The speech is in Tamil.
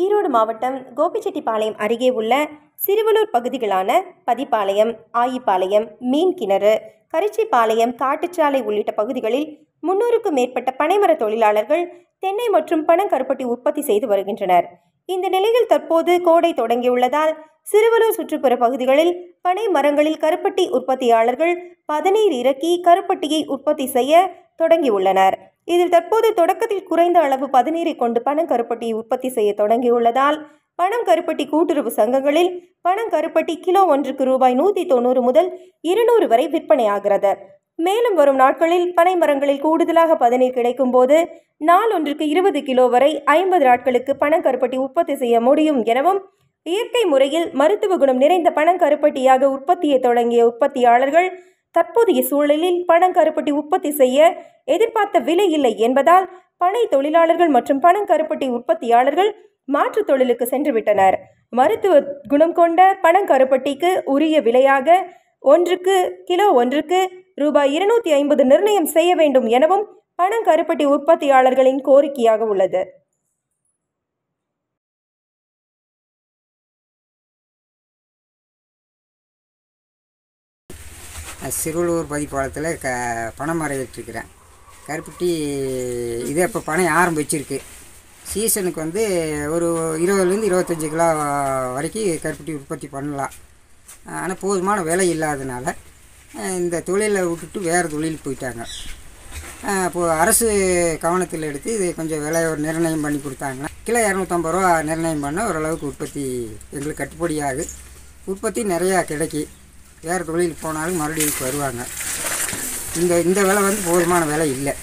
ஈரோடு மாவட்டம் கோபிச்செட்டிப்பாளையம் அருகே உள்ள சிறுவலூர் பகுதிகளான பதிப்பாளையம், ஆயிப்பாளையம், மீன்கிணறு, கரிச்சிப்பாளையம், காட்டுச்சாலை உள்ளிட்ட பகுதிகளில் 300க்கும் மேற்பட்ட பனைமர தொழிலாளர்கள் தென்னை மற்றும் பனங்கருப்பட்டி உற்பத்தி செய்து வருகின்றனர். இந்த நிலையில் தற்போது கோடை தொடங்கியுள்ளதால் சிறுவலூர் சுற்றுப்புற பகுதிகளில் பனை மரங்களில் கருப்பட்டி உற்பத்தியாளர்கள் பதநீர் இறக்கி கருப்பட்டியை உற்பத்தி செய்ய தொடங்கியுள்ளனர். இதில் தற்போது தொடக்கத்தில் குறைந்த அளவு பதநீரை கொண்டு பனங்கருப்பட்டியை உற்பத்தி செய்ய தொடங்கியுள்ளதால் பனம் கருப்பட்டி கூட்டுறவு சங்கங்களில் பனங்கருப்பட்டி கிலோ ஒன்றுக்கு ரூபாய் 190 முதல் 200 வரை விற்பனையாகிறது. மேலும் வரும் நாட்களில் பனை மரங்களில் கூடுதலாக பதநீர் கிடைக்கும் போது நாள் ஒன்றுக்கு 20 கிலோ வரை 50 நாட்களுக்கு பனங்கருப்பட்டி உற்பத்தி செய்ய முடியும் எனவும், இயற்கை முறையில் மருத்துவ குணம் நிறைந்த பனங்கருப்பட்டியாக உற்பத்தியை தொடங்கிய உற்பத்தியாளர்கள் தற்போதைய சூழலில் பனங்கருப்பட்டி உற்பத்தி செய்ய எதிர்பார்த்த விலை இல்லை என்பதால் பனை தொழிலாளர்கள் மற்றும் பனங்கருப்பட்டி உற்பத்தியாளர்கள் மாற்று தொழிலுக்கு சென்றுவிட்டனர். மருத்துவ குணம் கொண்ட பனங்கருப்பட்டிக்கு உரிய விலையாக கிலோ ஒன்றுக்கு ரூபாய் 250 நிர்ணயம் செய்ய வேண்டும் எனவும் பனங்கருப்பட்டி உற்பத்தியாளர்களின் கோரிக்கையாக உள்ளது. சிறுவலூர் பதிப்பாளத்தில் பனைமரம் ஏற்றிருக்கிறேன். கருப்பட்டி இதே இப்போ பனை ஆரம்பிச்சிருக்கு. சீசனுக்கு வந்து ஒரு 20லேருந்து 25 கிலோ வரைக்கும் கருப்பட்டி உற்பத்தி பண்ணலாம். ஆனால் போதுமான விலை இல்லாதனால இந்த தொழிலை விட்டுட்டு வேறு தொழிலுக்கு போயிட்டாங்க. இப்போது அரசு கவனத்தில் எடுத்து இது கொஞ்சம் விலை ஒரு நிர்ணயம் பண்ணி கொடுத்தாங்கன்னா கிலோ 250 ரூபா நிர்ணயம் பண்ண ஓரளவுக்கு உற்பத்தி எங்களுக்கு கட்டுப்படியாகுது. உற்பத்தி நிறையா கிடைக்கி வேறு தொழிலுக்கு போனாலும் மறுபடியும் வருவாங்க. இந்த விலை வந்து போதுமான விலை இல்லை.